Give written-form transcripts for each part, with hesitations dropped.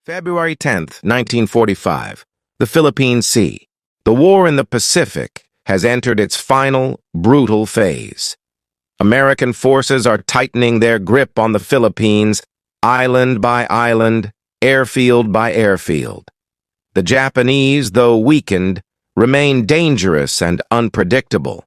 February 10th, 1945. The Philippine Sea. The war in the Pacific has entered its final, brutal phase. American forces are tightening their grip on the Philippines, island by island, airfield by airfield. The Japanese, though weakened, remain dangerous and unpredictable.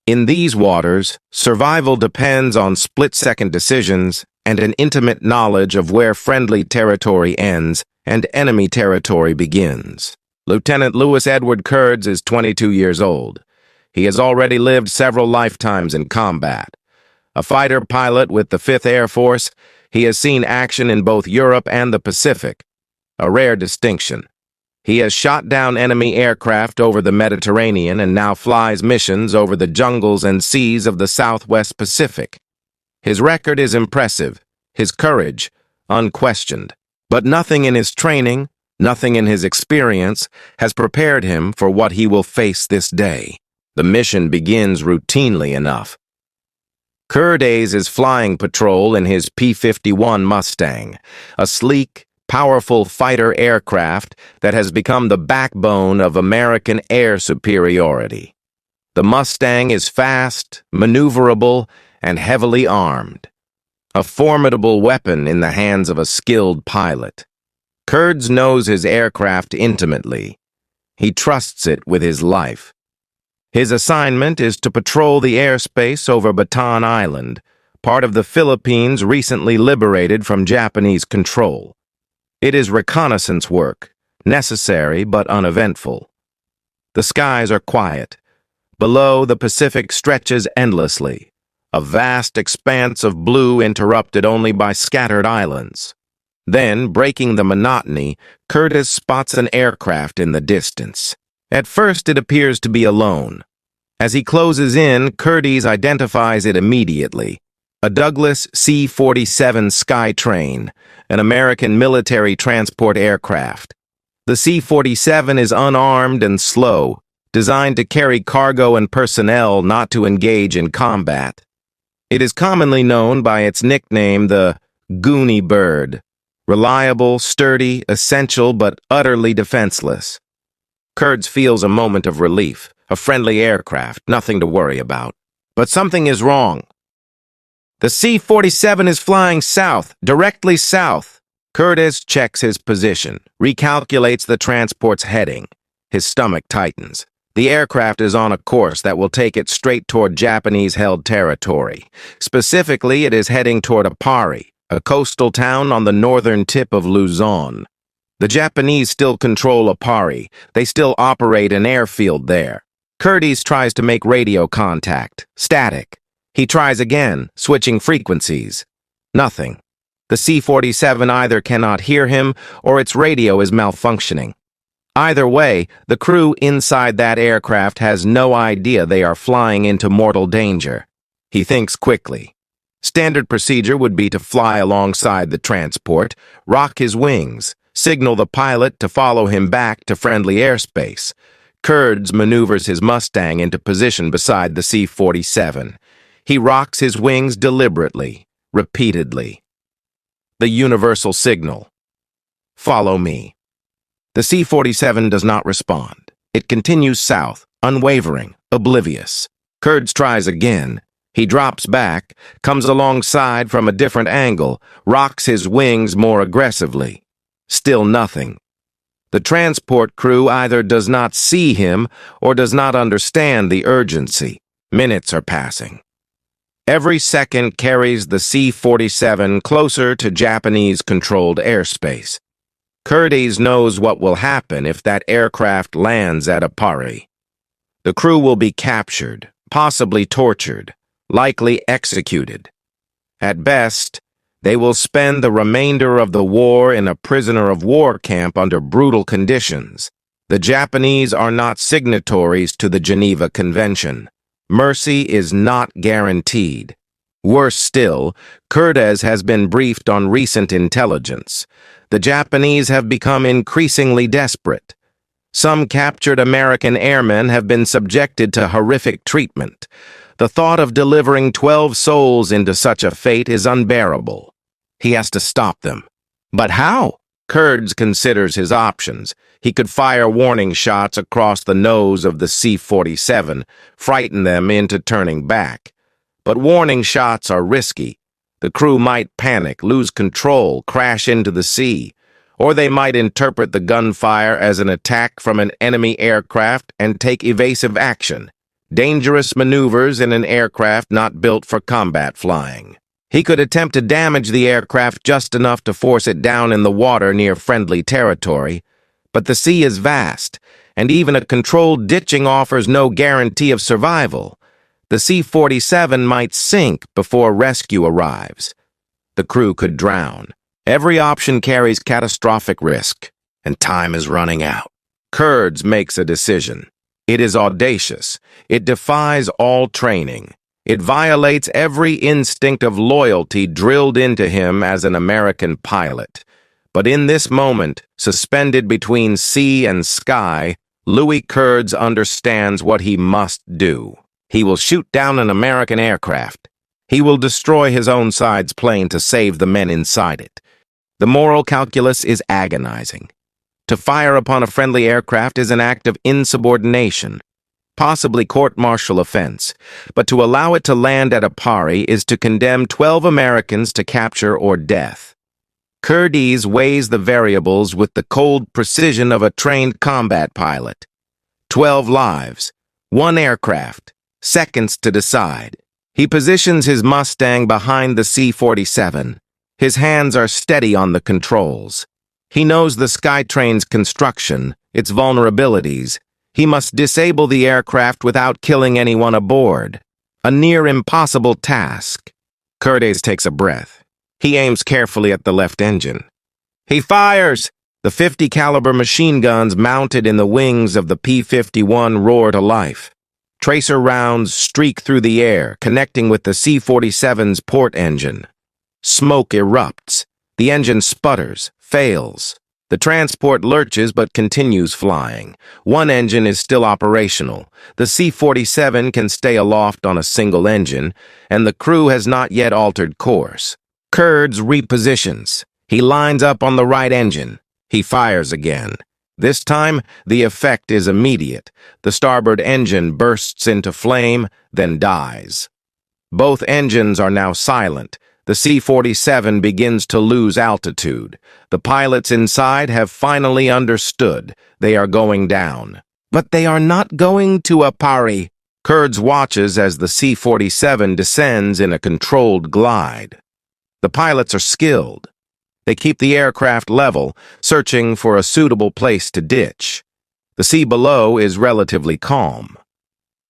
In these waters, survival depends on split-second decisions and an intimate knowledge of where friendly territory ends and enemy territory begins. Lieutenant Louis Edward Curdes is 22 years old. He has already lived several lifetimes in combat. A fighter pilot with the 5th Air Force, he has seen action in both Europe and the Pacific, a rare distinction. He has shot down enemy aircraft over the Mediterranean and now flies missions over the jungles and seas of the Southwest Pacific. His record is impressive, his courage unquestioned, but nothing in his training, nothing in his experience has prepared him for what he will face this day. The mission begins routinely enough. Curdes is flying patrol in his P-51 Mustang, a sleek, powerful fighter aircraft that has become the backbone of American air superiority. The Mustang is fast, maneuverable, and heavily armed, a formidable weapon in the hands of a skilled pilot. Curdes knows his aircraft intimately. He trusts it with his life. His assignment is to patrol the airspace over Bataan Island, part of the Philippines recently liberated from Japanese control. It is reconnaissance work, necessary but uneventful. The skies are quiet. Below, the Pacific stretches endlessly, a vast expanse of blue interrupted only by scattered islands. Then, breaking the monotony, Curdes spots an aircraft in the distance. At first, it appears to be alone. As he closes in, Curdes identifies it immediately. A Douglas C-47 Skytrain, an American military transport aircraft. The C-47 is unarmed and slow, designed to carry cargo and personnel, not to engage in combat. It is commonly known by its nickname, the Goonie Bird. Reliable, sturdy, essential, but utterly defenseless. Curdes feels a moment of relief. A friendly aircraft, nothing to worry about. But something is wrong. The C-47 is flying south, directly south. Curdes checks his position, recalculates the transport's heading. His stomach tightens. The aircraft is on a course that will take it straight toward Japanese-held territory. Specifically, it is heading toward Apari, a coastal town on the northern tip of Luzon. The Japanese still control Apari. They still operate an airfield there. Curdes tries to make radio contact. Static. He tries again, switching frequencies. Nothing. The C-47 either cannot hear him or its radio is malfunctioning. Either way, the crew inside that aircraft has no idea they are flying into mortal danger. He thinks quickly. Standard procedure would be to fly alongside the transport, rock his wings, signal the pilot to follow him back to friendly airspace. Curdes maneuvers his Mustang into position beside the C-47. He rocks his wings deliberately, repeatedly. The universal signal. Follow me. The C-47 does not respond. It continues south, unwavering, oblivious. Curdes tries again. He drops back, comes alongside from a different angle, rocks his wings more aggressively. Still nothing. The transport crew either does not see him or does not understand the urgency. Minutes are passing. Every second carries the C-47 closer to Japanese-controlled airspace. Curdes knows what will happen if that aircraft lands at Apari. The crew will be captured, possibly tortured, likely executed. At best, they will spend the remainder of the war in a prisoner-of-war camp under brutal conditions. The Japanese are not signatories to the Geneva Convention. Mercy is not guaranteed. Worse still, Curdes has been briefed on recent intelligence. The Japanese have become increasingly desperate. Some captured American airmen have been subjected to horrific treatment. The thought of delivering 12 souls into such a fate is unbearable. He has to stop them. But how? Curdes considers his options. He could fire warning shots across the nose of the C-47, frighten them into turning back. But warning shots are risky. The crew might panic, lose control, crash into the sea, or they might interpret the gunfire as an attack from an enemy aircraft and take evasive action. Dangerous maneuvers in an aircraft not built for combat flying. He could attempt to damage the aircraft just enough to force it down in the water near friendly territory, but the sea is vast, and even a controlled ditching offers no guarantee of survival. The C-47 might sink before rescue arrives. The crew could drown. Every option carries catastrophic risk, and time is running out. Curdes makes a decision. It is audacious. It defies all training. It violates every instinct of loyalty drilled into him as an American pilot. But in this moment, suspended between sea and sky, Louis Curdes understands what he must do. He will shoot down an American aircraft. He will destroy his own side's plane to save the men inside it. The moral calculus is agonizing. To fire upon a friendly aircraft is an act of insubordination, possibly court-martial offense, but to allow it to land at Apari is to condemn 12 Americans to capture or death. Curdes weighs the variables with the cold precision of a trained combat pilot. 12 lives, 1 aircraft, seconds to decide. He positions his Mustang behind the C-47. His hands are steady on the controls. He knows the Skytrain's construction, its vulnerabilities. He must disable the aircraft without killing anyone aboard. A near impossible task. Curdes takes a breath. He aims carefully at the left engine. He fires! The .50 caliber machine guns mounted in the wings of the P-51 roar to life. Tracer rounds streak through the air, connecting with the C-47's port engine. Smoke erupts. The engine sputters, fails. The transport lurches but continues flying. One engine is still operational. The C-47 can stay aloft on a single engine, and the crew has not yet altered course. Curdes repositions. He lines up on the right engine. He fires again. This time, the effect is immediate. The starboard engine bursts into flame, then dies. Both engines are now silent. The C-47 begins to lose altitude. The pilots inside have finally understood. They are going down. But they are not going to Apari. Curdes watches as the C-47 descends in a controlled glide. The pilots are skilled. They keep the aircraft level, searching for a suitable place to ditch. The sea below is relatively calm.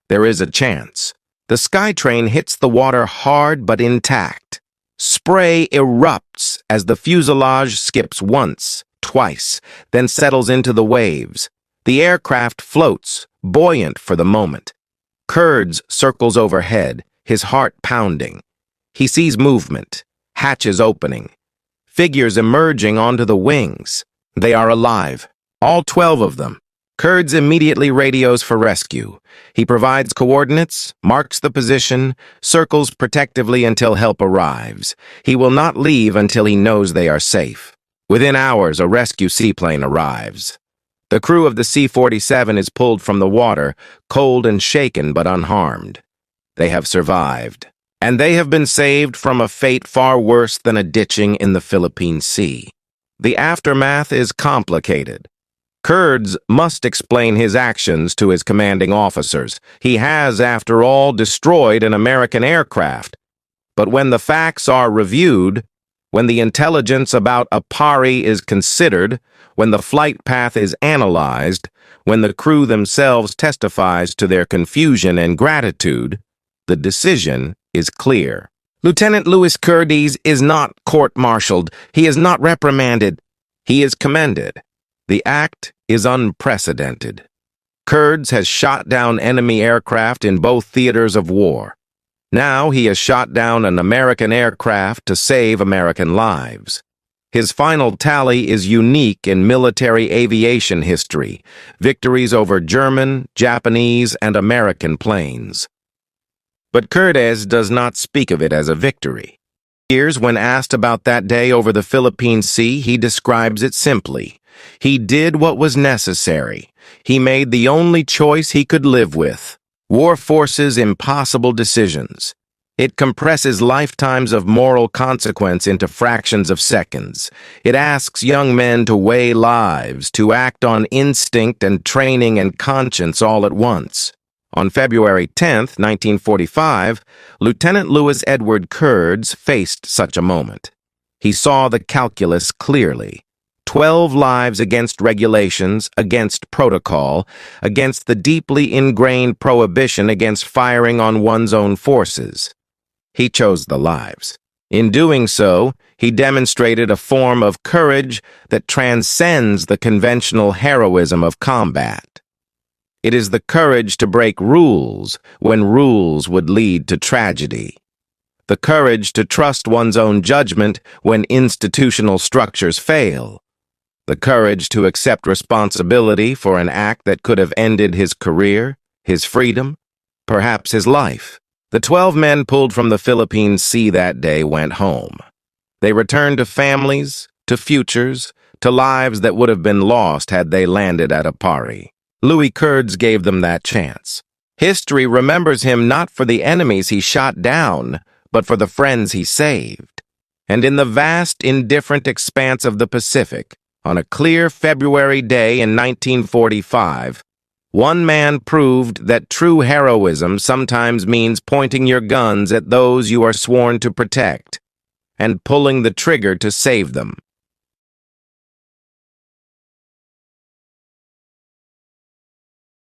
There is a chance. The Skytrain hits the water hard but intact. Spray erupts as the fuselage skips once, twice, then settles into the waves. The aircraft floats, buoyant for the moment. Curdes circles overhead, his heart pounding. He sees movement, hatches opening, figures emerging onto the wings. They are alive, all 12 of them. Curdes immediately radios for rescue. He provides coordinates, marks the position, circles protectively until help arrives. He will not leave until he knows they are safe. Within hours, a rescue seaplane arrives. The crew of the C-47 is pulled from the water, cold and shaken but unharmed. They have survived. And they have been saved from a fate far worse than a ditching in the Philippine Sea. The aftermath is complicated. Curdes must explain his actions to his commanding officers. He has, after all, destroyed an American aircraft. But when the facts are reviewed, when the intelligence about Apari is considered, when the flight path is analyzed, when the crew themselves testifies to their confusion and gratitude, the decision is clear. Lieutenant Louis Curdes is not court-martialed. He is not reprimanded. He is commended. The act is unprecedented. Curdes has shot down enemy aircraft in both theaters of war. Now he has shot down an American aircraft to save American lives. His final tally is unique in military aviation history, victories over German, Japanese, and American planes. But Curdes does not speak of it as a victory. Years, when asked about that day over the Philippine Sea, he describes it simply. He did what was necessary. He made the only choice he could live with. War forces impossible decisions. It compresses lifetimes of moral consequence into fractions of seconds. It asks young men to weigh lives, to act on instinct and training and conscience all at once. On February 10, 1945, Lieutenant Louis Curdes faced such a moment. He saw the calculus clearly. 12 lives against regulations, against protocol, against the deeply ingrained prohibition against firing on one's own forces. He chose the lives. In doing so, he demonstrated a form of courage that transcends the conventional heroism of combat. It is the courage to break rules when rules would lead to tragedy. The courage to trust one's own judgment when institutional structures fail. The courage to accept responsibility for an act that could have ended his career, his freedom, perhaps his life. The 12 men pulled from the Philippine Sea that day went home. They returned to families, to futures, to lives that would have been lost had they landed at Apari. Louis Curdes gave them that chance. History remembers him not for the enemies he shot down, but for the friends he saved. And in the vast, indifferent expanse of the Pacific, on a clear February day in 1945, one man proved that true heroism sometimes means pointing your guns at those you are sworn to protect and pulling the trigger to save them.